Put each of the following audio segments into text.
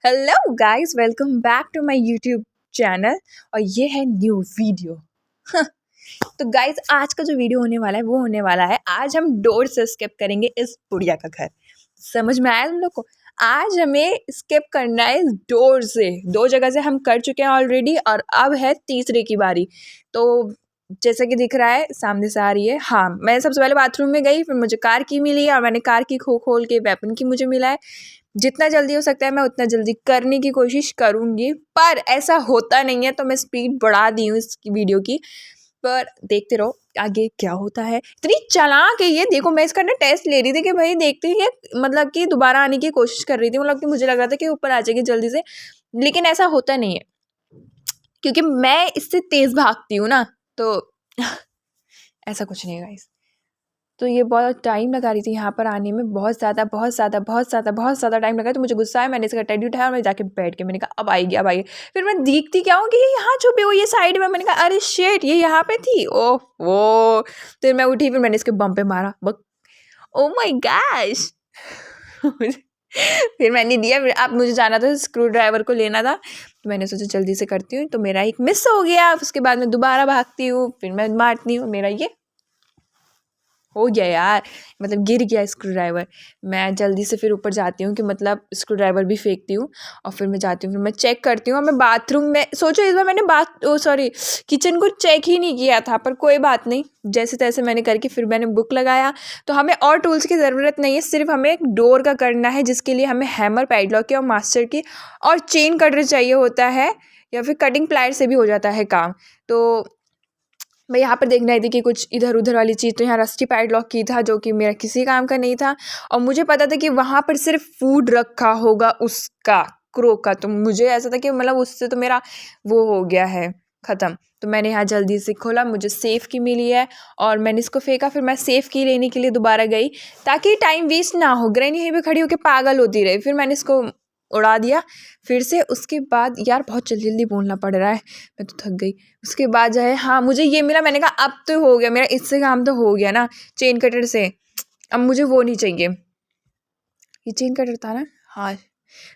Hello guys, welcome back to my YouTube channel. और ये है न्यू वीडियो। तो गाइस, आज का जो वीडियो होने वाला है वो होने वाला है, आज हम डोर से स्किप करेंगे इस बुढ़िया का घर। समझ में आया तुम लोग को? आज हमें स्किप करना है इस डोर से। 2 जगह से हम कर चुके हैं ऑलरेडी और अब है तीसरे की बारी। तो जैसा कि दिख रहा है सामने से आ रही है। हाँ, मैं सबसे पहले बाथरूम में गई, फिर मुझे कार की मिली और मैंने कार की खोल के वेपन की मुझे मिला है। जितना जल्दी हो सकता है मैं उतना जल्दी करने की कोशिश करूँगी, पर ऐसा होता नहीं है तो मैं स्पीड बढ़ा दी हूँ इस वीडियो की। पर देखते रहो आगे क्या होता है। इतनी चालाक है ये, देखो मैं इसका ना टेस्ट ले रही थी कि भाई देखते हैं, मतलब कि दोबारा आने की कोशिश कर रही थी। मतलब कि मुझे लग रहा था कि ऊपर आ जाएगी जल्दी से, लेकिन ऐसा होता नहीं है क्योंकि मैं इससे तेज़ भागती हूँ ना। तो ऐसा कुछ नहीं है गाइस। तो ये बहुत टाइम लगा रही थी यहाँ पर आने में, बहुत ज़्यादा टाइम लगा। तो मुझे गुस्सा है, मैंने इसका टेडी उठाया और मैं जाके बैठ के मैंने कहा अब आएगी अब आएगी। फिर मैं देखती क्या हूँ कि ये यहाँ छुपी हुई है साइड में। मैंने कहा अरे शेट, ये यहाँ पे थी। ओह वो, फिर मैं उठी, फिर मैंने इसके बम पे मारा बक। ओ माई गैश। फिर मैंने दिया। फिर अब मुझे जाना था, स्क्रू ड्राइवर को लेना था, तो मैंने सोचा जल्दी से करती हूँ। तो मेरा एक मिस हो गया। उसके बाद मैं दोबारा भागती हूँ, फिर मैं मारती हूँ। मेरा ये हो गया यार, मतलब गिर गया स्क्रू ड्राइवर। मैं जल्दी से फिर ऊपर जाती हूँ कि मतलब स्क्रू ड्राइवर भी फेंकती हूँ और फिर मैं जाती हूँ, फिर मैं चेक करती हूँ। और मैं बाथरूम में सोचो इस बार मैंने किचन को चेक ही नहीं किया था, पर कोई बात नहीं, जैसे तैसे मैंने करके फिर मैंने बुक लगाया। तो हमें और टूल्स की ज़रूरत नहीं है, सिर्फ हमें एक डोर का करना है, जिसके लिए हमें हैमर, पैडलॉक की और मास्टर की और चेन कटर चाहिए होता है, या फिर कटिंग प्लायर से भी हो जाता है काम। तो मैं यहाँ पर देखने आई थी कि कुछ इधर उधर वाली चीज़, तो यहाँ रस्टी पैडलॉक की था जो कि मेरा किसी काम का नहीं था। और मुझे पता था कि वहाँ पर सिर्फ फूड रखा होगा उसका, क्रो का। तो मुझे ऐसा था कि मतलब उससे तो मेरा वो हो गया है ख़त्म। तो मैंने यहाँ जल्दी से खोला, मुझे सेफ़ की मिली है और मैंने इसको फेंका। फिर मैं सेफ़ की लेने के लिए दोबारा गई ताकि टाइम वेस्ट ना हो। ग्रैनी यहीं पे खड़ी होकर पागल होती रही। फिर मैंने इसको उड़ा दिया फिर से। उसके बाद यार बहुत जल्दी जल्दी बोलना पड़ रहा है, मैं तो थक गई। उसके बाद जो है, हाँ, मुझे ये मिला। मैंने कहा अब तो हो गया मेरा, इससे काम तो हो गया ना चेन कटर से। अब मुझे वो नहीं चाहिए, ये चेन कटर था ना। हाँ,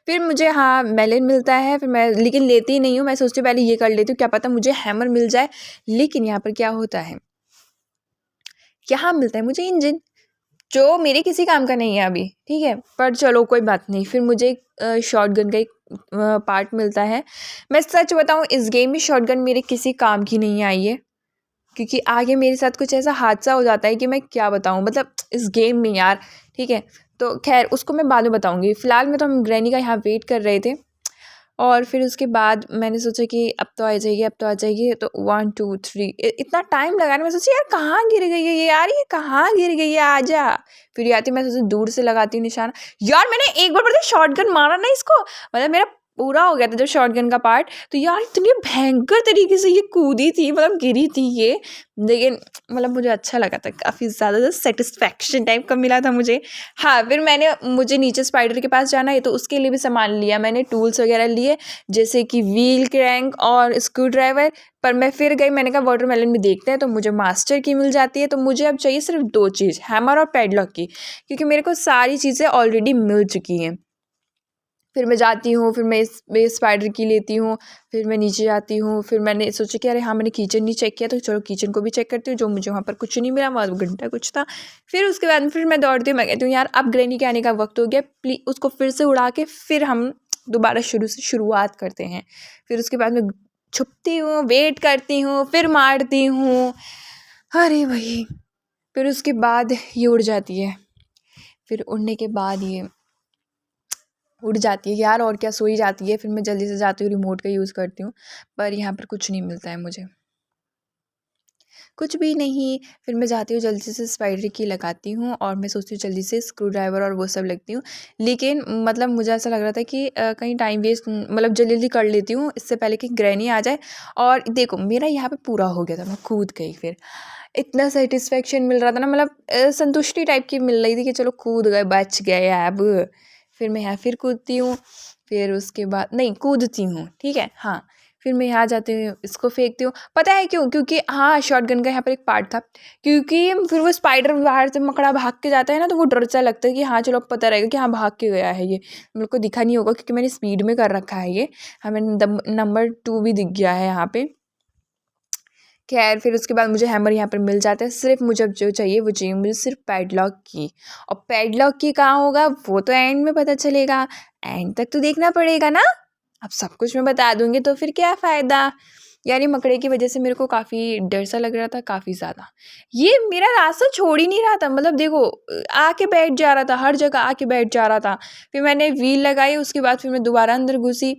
फिर मुझे हाँ मेलन मिलता है। फिर मैं लेकिन लेती ही नहीं हूँ, मैं सोचती हूँ पहले ये कर लेती हूँ, क्या पता मुझे हैमर मिल जाए। लेकिन यहाँ पर क्या होता है, यहाँ मिलता है मुझे इंजन, जो मेरे किसी काम का नहीं है अभी, ठीक है। पर चलो कोई बात नहीं। फिर मुझे शॉटगन का एक पार्ट मिलता है। मैं सच बताऊँ, इस गेम में शॉटगन मेरे किसी काम की नहीं आई है, क्योंकि आगे मेरे साथ कुछ ऐसा हादसा हो जाता है कि मैं क्या बताऊँ, मतलब इस गेम में यार, ठीक है। तो खैर उसको मैं बाद में बताऊँगी। फ़िलहाल में तो हम ग्रैनी का यहाँ वेट कर रहे थे। और फिर उसके बाद मैंने सोचा कि अब तो आ जाएगी, अब तो आ जाएगी। तो 1 2 3 इतना टाइम लगा ना। मैं सोची यार कहाँ गिर गई है ये, यार ये कहाँ गिर गई है, आ जा। फिर ये आती, मैं सोची दूर से लगाती हूँ निशाना। यार मैंने एक बार पता है शॉटगन मारा ना इसको, मतलब मेरा पूरा हो गया था जब शॉटगन का पार्ट। तो यार इतनी भयंकर तरीके से ये कूदी थी, मतलब गिरी थी ये। लेकिन मतलब मुझे अच्छा लगा था, काफ़ी ज़्यादा सेटिस्फैक्शन टाइप का मिला था मुझे। हाँ, फिर मुझे नीचे स्पाइडर के पास जाना है, तो उसके लिए भी सामान लिया मैंने, टूल्स वगैरह लिए, जैसे कि व्हील क्रैंक और स्क्रू ड्राइवर। पर मैं फिर गई, मैंने कहा वाटरमेलन भी देखते हैं। तो मुझे मास्टर की मिल जाती है। तो मुझे अब चाहिए सिर्फ 2 चीज़, हैमर और पैडलॉक की, क्योंकि मेरे को सारी चीज़ें ऑलरेडी मिल चुकी हैं। फिर मैं जाती हूँ, फिर मैं स्पाइडर की लेती हूँ, फिर मैं नीचे जाती हूँ। फिर मैंने सोचा कि अरे हाँ, मैंने किचन नहीं चेक किया, तो चलो किचन को भी चेक करती हूँ। जो मुझे वहाँ पर कुछ नहीं मिला, वहाँ घंटा कुछ था। फिर उसके बाद फिर मैं दौड़ती हूँ, मैं कहती हूँ यार अब ग्रैनी के आने का वक्त हो गया, प्लीज़ उसको फिर से उड़ा के फिर हम दोबारा शुरुआत करते हैं। फिर उसके बाद मैं छुपती हूँ, वेट करती हूँ, फिर मारती हूँ। अरे भाई, फिर उसके बाद ये उड़ जाती है। फिर उड़ने के बाद ये उड़ जाती है यार, और क्या, सो ही जाती है। फिर मैं जल्दी से जाती हूँ, रिमोट का यूज़ करती हूँ, पर यहाँ पर कुछ नहीं मिलता है मुझे, कुछ भी नहीं। फिर मैं जाती हूँ जल्दी से स्पाइडर की लगाती हूँ और मैं सोचती हूँ जल्दी से स्क्रू ड्राइवर और वो सब लगती हूँ। लेकिन मतलब मुझे ऐसा लग रहा था कि कहीं टाइम वेस्ट, मतलब जल्दी जल्दी कर लेती हूँ इससे पहले कि ग्रैनी आ जाए। और देखो मेरा यहाँ पे पूरा हो गया था, मैं कूद गई। फिर इतना सेटिस्फेक्शन मिल रहा था ना, मतलब संतुष्टि टाइप की मिल रही थी कि चलो कूद गए, बच गए अब। फिर मैं यहाँ फिर कूदती हूँ, फिर उसके बाद नहीं कूदती हूँ, ठीक है, हाँ। फिर मैं यहाँ जाती हूँ, इसको फेंकती हूँ। पता है क्यों? क्योंकि हाँ, शॉटगन का यहाँ पर एक पार्ट था, क्योंकि फिर वो स्पाइडर बाहर से मकड़ा भाग के जाता है ना, तो वो डर सा लगता है कि हाँ चलो अब पता रहेगा कि हाँ भाग के गया है ये। मेरे को दिखा नहीं होगा क्योंकि मैंने स्पीड में कर रखा है ये। हमें नंबर 2 भी दिख गया है यहाँ पे। खैर फिर उसके बाद मुझे हैमर यहाँ पर मिल जाता है। सिर्फ मुझे अब जो चाहिए वो चाहिए मुझे सिर्फ पैडलॉक की। और पैडलॉक की कहाँ होगा वो तो एंड में पता चलेगा, एंड तक तो देखना पड़ेगा ना। अब सब कुछ मैं बता दूंगी तो फिर क्या फ़ायदा। यार ये मकड़े की वजह से मेरे को काफ़ी डर सा लग रहा था, काफ़ी ज़्यादा। ये मेरा रास्ता छोड़ ही नहीं रहा था, मतलब देखो आके बैठ जा रहा था, हर जगह आके बैठ जा रहा था। फिर मैंने व्हील लगाई, उसके बाद फिर मैं दोबारा अंदर घुसी।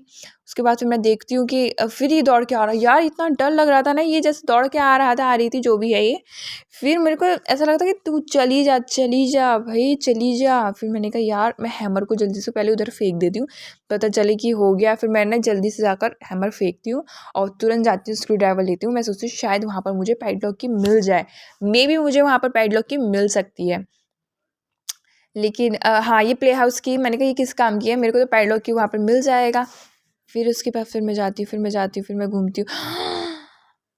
उसके बाद फिर मैं देखती हूँ कि फिर ये दौड़ के आ रहा है। यार इतना डर लग रहा था ना, ये जैसे दौड़ के आ रहा था, आ रही थी जो भी है ये। फिर मेरे को ऐसा लगता कि तू चली जा भाई, चली जा। फिर मैंने कहा यार मैं हैमर को जल्दी से पहले उधर फेंक देती हूँ, पता चले कि हो गया। फिर मैंने जल्दी से जाकर हैमर फेंकती हूँ और तुरंत जाती हूँ स्क्रू ड्राइवर लेती हूँ। मैं सोचती हूँ शायद वहाँ पर मुझे पैडलॉक की मिल जाए, मे बी मुझे वहाँ पर पैडलॉक की मिल सकती है। लेकिन हाँ ये प्ले हाउस की मैंने कहा ये किस काम की है, मेरे को तो पैडलॉक की वहाँ पर मिल जाएगा। फिर उसके बाद फिर मैं जाती हूँ, फिर मैं जाती हूँ, फिर मैं घूमती हूँ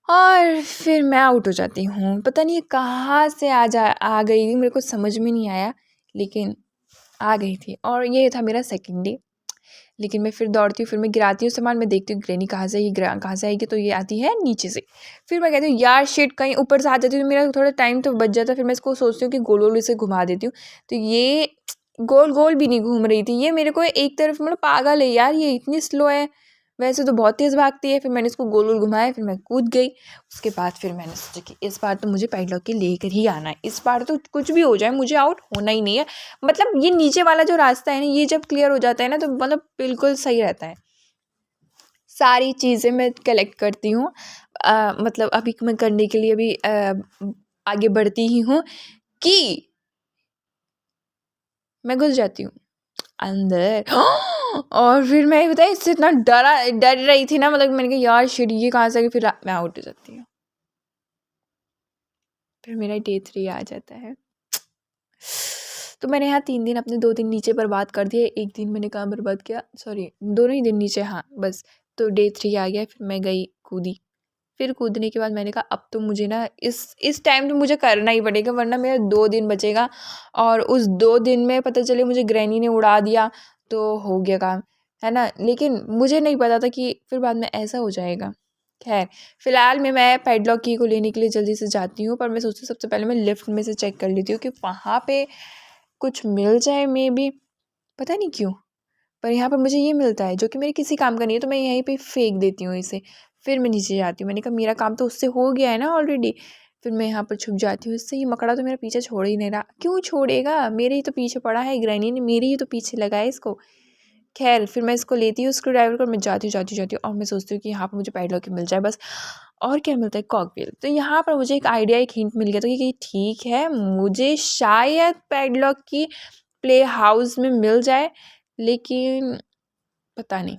और फिर मैं आउट हो जाती हूँ। पता नहीं ये कहाँ से आ गई थी, मेरे को समझ में नहीं आया, लेकिन आ गई थी। और ये था मेरा सेकंड डे। लेकिन मैं फिर दौड़ती हूँ, फिर मैं गिराती हूँ सामान, मैं देखती हूँ ग्रैनी कहाँ से आएगी, कहाँ से आएगी, तो ये आती है नीचे से। फिर मैं कहती हूँ यार शिट कहीं ऊपर से आ जाती हूँ तो मेरा थोड़ा टाइम तो बच जाता है। फिर मैं इसको सोचती हूँ कि गोल गोल इसे घुमा देती हूँ, तो ये गोल गोल भी नहीं घूम रही थी, ये मेरे को एक तरफ मतलब पागल है यार, ये इतनी स्लो है, वैसे तो बहुत तेज़ भागती है। फिर मैंने इसको गोल गोल घुमाया, फिर मैं कूद गई। उसके बाद फिर मैंने सोचा कि इस बार तो मुझे पैडलॉक के लेकर ही आना है, इस बार तो कुछ भी हो जाए मुझे आउट होना ही नहीं है। मतलब ये नीचे वाला जो रास्ता है ना, ये जब क्लियर हो जाता है ना तो मतलब बिल्कुल सही रहता है। सारी चीज़ें मैं कलेक्ट करती हूँ, मतलब अभी मैं करने के लिए अभी आगे बढ़ती ही हूँ कि मैं घुस जाती हूँ अंदर। और फिर मैं बताया इससे इतना डर रही थी ना, मतलब मैंने कहा यार शिट ये कहाँ से आ गई, फिर मैं आउट हो जाती हूँ। फिर मेरा डे 3 आ जाता है। तो मैंने यहाँ 3 दिन अपने 2 दिन नीचे बर्बाद कर दिए, एक दिन मैंने कहाँ बर्बाद किया, सॉरी दोनों ही दिन नीचे, हाँ बस। तो डे 3 आ गया, फिर मैं गई कूदी। फिर कूदने के बाद मैंने कहा अब तो मुझे ना इस टाइम तो मुझे करना ही पड़ेगा, वरना मेरा 2 दिन बचेगा। और उस 2 दिन में पता चले मुझे ग्रैनी ने उड़ा दिया तो हो गया काम, है ना। लेकिन मुझे नहीं पता था कि फिर बाद में ऐसा हो जाएगा। खैर फिलहाल मैं पैडलॉक की को लेने के लिए जल्दी से जाती हूँ, पर मैं सोचती हूँ सबसे पहले मैं लिफ्ट में से चेक कर लेती हूँ कि वहाँ पे कुछ मिल जाए, मे बी। पता नहीं क्यों, पर यहाँ पर मुझे ये मिलता है जो कि मेरे किसी काम का नहीं है, तो मैं यहीं पे फेंक देती हूँ इसे। फिर मैं नीचे जाती हूँ, मैंने कहा मेरा काम तो उससे हो गया है ना ऑलरेडी। फिर मैं यहाँ पर छुप जाती हूँ, इससे ये मकड़ा तो मेरा पीछे छोड़ ही नहीं रहा। क्यों छोड़ेगा, मेरे ही तो पीछे पड़ा है, ग्रैनी ने मेरे ही तो पीछे लगाया इसको। खैर फिर मैं इसको लेती हूँ स्क्रू ड्राइवर को, मैं जाती हूँ और मैं सोचती हूँ कि यहाँ पर मुझे पैडलॉक मिल जाए बस। और क्या मिलता है, कॉकव्हील। तो यहाँ पर मुझे एक आइडिया, एक हिंट मिल गया था कि ठीक है मुझे शायद पैडलॉक की प्ले हाउस में मिल जाए, लेकिन पता नहीं।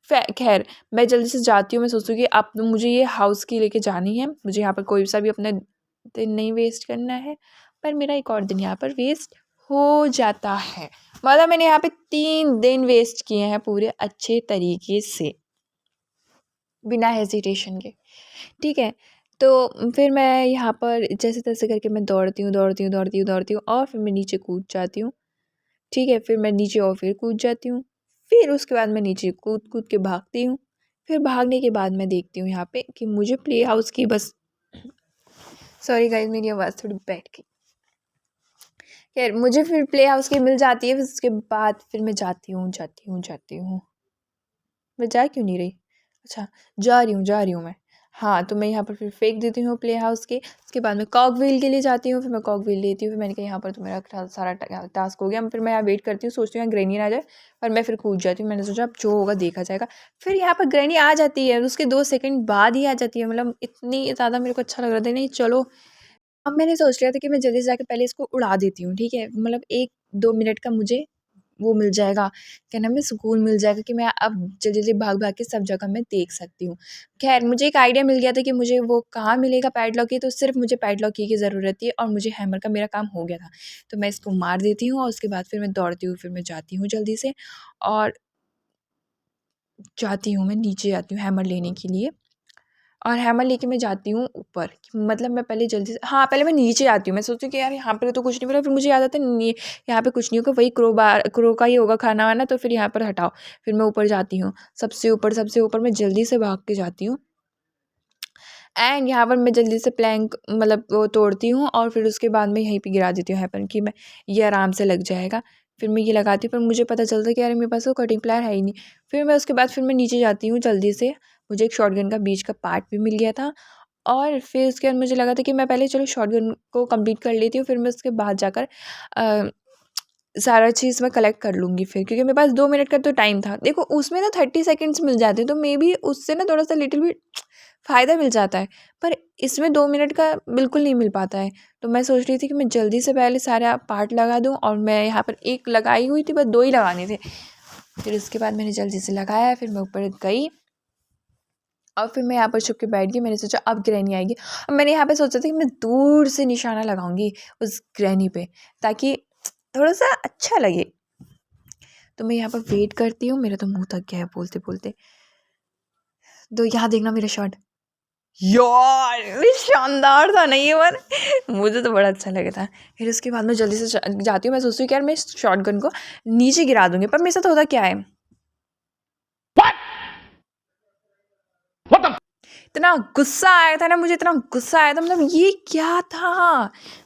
खैर मैं जल्दी से जाती हूँ, मैं सोचती हूँ कि अब तो मुझे ये हाउस की लेके जानी है, मुझे यहाँ पर कोई सा भी अपना दिन नहीं वेस्ट करना है। पर मेरा एक और दिन यहाँ पर वेस्ट हो जाता है, मतलब मैंने यहाँ पे 3 दिन वेस्ट किए हैं पूरे अच्छे तरीके से, बिना हेजिटेशन के। ठीक है, तो फिर मैं यहाँ पर जैसे तैसे करके मैं दौड़ती हूँ और फिर मैं नीचे कूद जाती हूँ। ठीक है, फिर मैं नीचे और फिर कूद जाती हूँ। फिर उसके बाद मैं नीचे कूद कूद के भागती हूँ। फिर भागने के बाद मैं देखती हूँ यहाँ पे कि मुझे प्ले हाउस की बस, सॉरी गाइस मेरी आवाज़ थोड़ी बैठ गई। खैर मुझे फिर प्ले हाउस की मिल जाती है, फिर उसके बाद फिर मैं जाती हूँ। मैं जा क्यों नहीं रही, अच्छा जा रही हूँ मैं। हाँ तो मैं यहाँ पर फिर फेंक देती हूँ प्ले हाउस के। उसके बाद मैं कॉक व्हील के लिए जाती हूँ, फिर मैं कॉक व्हील लेती हूँ। फिर मैंने कहा यहाँ पर तो मेरा सारा टास्क हो गया। फिर मैं यहाँ वेट करती हूँ, सोचती हूँ यहाँ ग्रैनी ना आ जाए, पर मैं फिर कूद जाती हूँ। मैंने सोचा अब जो होगा देखा जाएगा। फिर यहाँ पर ग्रैनी आ जाती है, उसके 2 सेकंड बाद ही आ जाती है, मतलब इतनी ज़्यादा मेरे को अच्छा लग रहा था, नहीं चलो। अब मैंने सोच लिया था कि मैं जल्दी से जाके पहले इसको उड़ा देती हूँ, ठीक है, मतलब 1-2 मिनट का मुझे वो मिल जाएगा, क्या नाम है, सुकून मिल जाएगा कि मैं अब जल्दी-जल्दी भाग-भाग के सब जगह मैं देख सकती हूँ। ख़ैर मुझे एक आइडिया मिल गया था कि मुझे वो कहाँ मिलेगा पैडलॉक की, तो सिर्फ़ मुझे पैडलॉक की ज़रूरत थी और मुझे हैमर का मेरा काम हो गया था। तो मैं इसको मार देती हूँ और उसके बाद फिर मैं दौड़ती हूँ, फिर मैं जाती हूँ जल्दी से और जाती हूँ, मैं नीचे जाती हूँ हैमर लेने के लिए, और हैमर लेके मैं जाती हूँ ऊपर। मतलब मैं पहले जल्दी से, हाँ पहले मैं नीचे आती हूँ, मैं सोचती हूँ कि यार यहाँ पे तो कुछ नहीं मिला, फिर मुझे याद आता है नहीं यहाँ पे कुछ नहीं होगा, वही क्रो का ही होगा खाना वाना, तो फिर यहाँ पर हटाओ। फिर मैं ऊपर जाती हूँ, सबसे ऊपर मैं जल्दी से भाग के जाती हूँ, एंड यहाँ पर मैं जल्दी से प्लैंक मतलब वो तोड़ती हूँ, और फिर उसके बाद मैं यहीं पे गिरा देती हूँ हैपर कि मैं ये आराम से लग जाएगा। फिर मैं ये लगाती हूँ, पर मुझे पता चलता है कि यार मेरे पास वो कटिंग प्लायर है ही नहीं। फिर मैं उसके बाद फिर मैं नीचे जाती हूँ जल्दी से, मुझे एक शॉटगन का बीच का पार्ट भी मिल गया था, और फिर उसके बाद मुझे लगा था कि मैं पहले चलो शॉटगन को कंप्लीट कर लेती हूँ, फिर मैं उसके बाद जाकर सारा चीज़ मैं कलेक्ट कर लूँगी फिर, क्योंकि मेरे पास 2 मिनट का तो टाइम था। देखो उसमें ना 30 सेकेंड्स मिल जाते हैं, तो मे बी उससे ना थोड़ा सा लिटिल भी फ़ायदा मिल जाता है, पर इसमें 2 मिनट का बिल्कुल नहीं मिल पाता है। तो मैं सोच रही थी कि मैं जल्दी से पहले सारा पार्ट लगा दूँ, और मैं यहाँ पर एक लगाई हुई थी, बस 2 ही लगाने थे। फिर उसके बाद मैंने जल्दी से लगाया, फिर मैं ऊपर गई, और फिर मैं यहाँ पर छुप के बैठ गई। मैंने सोचा अब ग्रैनी आएगी, और मैंने यहाँ पे सोचा था कि मैं दूर से निशाना लगाऊंगी उस ग्रैनी पे, ताकि थोड़ा सा अच्छा लगे। तो मैं यहाँ पर वेट करती हूँ, मेरा तो मुंह थक गया है बोलते बोलते। तो यहाँ देखना मेरा शॉट, यार ये शानदार था ना ये बार, मुझे तो बड़ा अच्छा लगा था। फिर उसके बाद मैं जल्दी से जाती हूँ, मैं सोचती हूँ कि यार मैं इस शॉटगन को नीचे गिरा दूंगी, पर मेरे साथ होता क्या है, इतना गुस्सा आया था ना मुझे, इतना गुस्सा आया था, मतलब ये क्या था,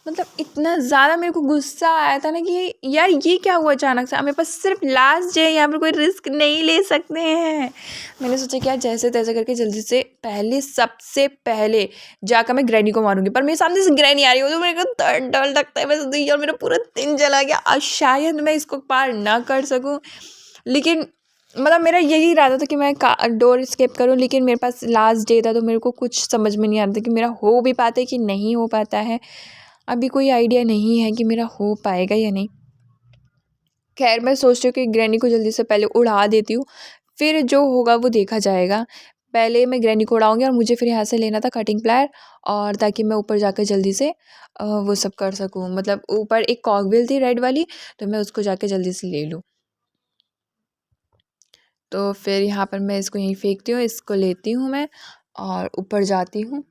मतलब इतना ज़्यादा मेरे को गुस्सा आया था ना कि यार ये क्या हुआ अचानक से, मेरे पास सिर्फ लास्ट डे, यहाँ पर कोई रिस्क नहीं ले सकते हैं। मैंने सोचा कि यार जैसे तैसे करके जल्दी से पहले, सबसे पहले जाकर मैं ग्रैनी को मारूंगी, पर मेरे सामने से ग्रैनी आ रही हो तो मेरे को डर लगता है। मैं सोचती यार मेरा पूरा दिन चला गया, और शायद मैं इसको पार ना कर सकूँ, लेकिन मतलब मेरा यही इरादा था कि मैं डोर स्केप करूं, लेकिन मेरे पास लास्ट डे था, तो मेरे को कुछ समझ में नहीं आ रहा था कि मेरा हो भी पाता है कि नहीं हो पाता है। अभी कोई आइडिया नहीं है कि मेरा हो पाएगा या नहीं। खैर मैं सोच रही हूँ कि ग्रैनी को जल्दी से पहले उड़ा देती हूँ, फिर जो होगा वो देखा जाएगा। पहले मैं ग्रैनी को उड़ाऊँगी, और मुझे फिर यहाँ से लेना था कटिंग प्लायर, और ताकि मैं ऊपर जाकर जल्दी से वो सब कर सकूँ। मतलब ऊपर एक कॉकविल थी रेड वाली, तो मैं उसको जाके जल्दी से ले लूँ। तो फिर यहाँ पर मैं इसको यहीं फेंकती हूँ, इसको लेती हूँ मैं, और ऊपर जाती हूँ।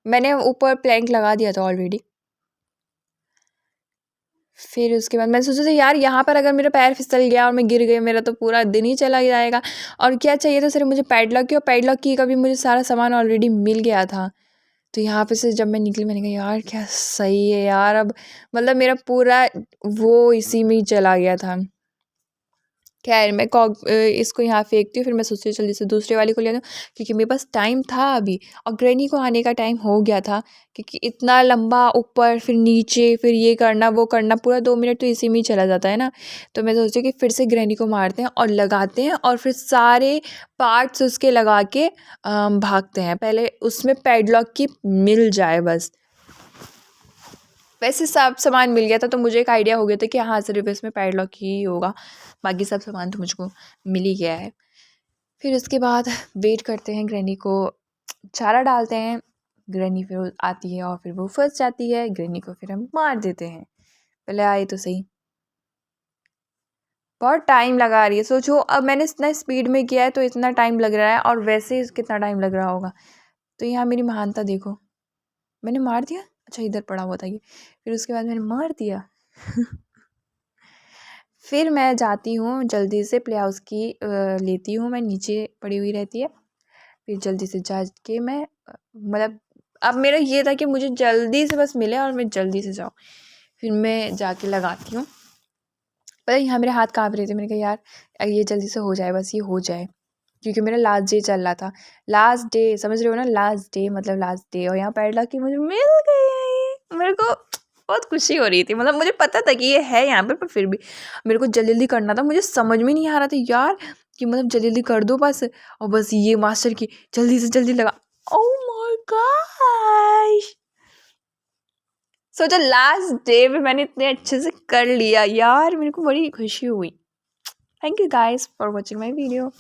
मैंने ऊपर प्लैंक लगा दिया था ऑलरेडी। फिर उसके बाद मैंने सोचा था यार यहाँ पर अगर मेरा पैर फिसल गया और मैं गिर गई, मेरा तो पूरा दिन ही चला जाएगा। और क्या चाहिए था सिर्फ मुझे पैडलॉक की, और पैडलॉक की का भी मुझे सारा सामान ऑलरेडी मिल गया था। तो यहाँ पे से जब मैं निकली, मैंने कहा यार क्या सही है यार, अब मतलब मेरा पूरा वो इसी में ही चला गया था। खैर मैं इसको यहाँ फेंकती हूँ, फिर मैं सोचती हूँ जल्दी से दूसरे वाले को ले लूँ, क्योंकि मेरे पास टाइम था अभी, और ग्रैनी को आने का टाइम हो गया था, क्योंकि इतना लंबा ऊपर फिर नीचे फिर ये करना वो करना, पूरा 2 मिनट तो इसी में ही चला जाता है ना। तो मैं सोचती हूँ कि फिर से ग्रैनी को मारते हैं और लगाते हैं, और फिर सारे पार्ट्स उसके लगा के भागते हैं। पहले उसमें पैडलॉक की मिल जाए बस। वैसे सब सामान मिल गया था, तो मुझे एक आइडिया हो गया था कि हाँ सिर्फ इसमें पैडलॉक ही होगा, बाकी सब सामान तो मुझको मिल ही गया है। फिर उसके बाद वेट करते हैं, ग्रैनी को चारा डालते हैं, ग्रैनी फिर आती है और फिर वो फंस जाती है, ग्रैनी को फिर हम मार देते हैं। पहले आए तो सही, बहुत टाइम लगा रही है, सोचो अब मैंने इतना स्पीड में किया है तो इतना टाइम लग रहा है, और वैसे ही कितना टाइम लग रहा होगा। तो यहाँ मेरी महानता देखो, मैंने मार दिया, अच्छा इधर पड़ा हुआ था ये, फिर उसके बाद मैंने मार दिया। फिर मैं जाती हूँ जल्दी से प्ले हाउस की लेती हूँ, मैं नीचे पड़ी हुई रहती है। फिर जल्दी से जा के मैं मतलब अब मेरा ये था कि मुझे जल्दी से बस मिले और मैं जल्दी से जाऊँ। फिर मैं जाके लगाती हूँ, पता है यहाँ मेरे हाथ काँप रहे थे, मैंने कहा यार ये जल्दी से हो जाए, बस ये हो जाए, क्योंकि मेरा लास्ट डे चल रहा था। लास्ट डे समझ रहे हो ना, लास्ट डे मतलब लास्ट डे, और यहाँ पैडलॉक की मुझे मिल गई है ये। मेरे को बहुत खुशी हो रही थी, मतलब मुझे पता था कि ये है यहाँ पर फिर भी मेरे को जल्दी जल्दी करना था। मुझे समझ में नहीं आ रहा था यार कि मतलब जल्दी जल्दी कर दो बस, और बस ये मास्टर की जल्दी से जल्दी लगा। ओह माय गॉश, सोचा लास्ट डे में मैंने इतने अच्छे से कर लिया यार, मेरे को बड़ी खुशी हुई। Thank you guys for watching my video.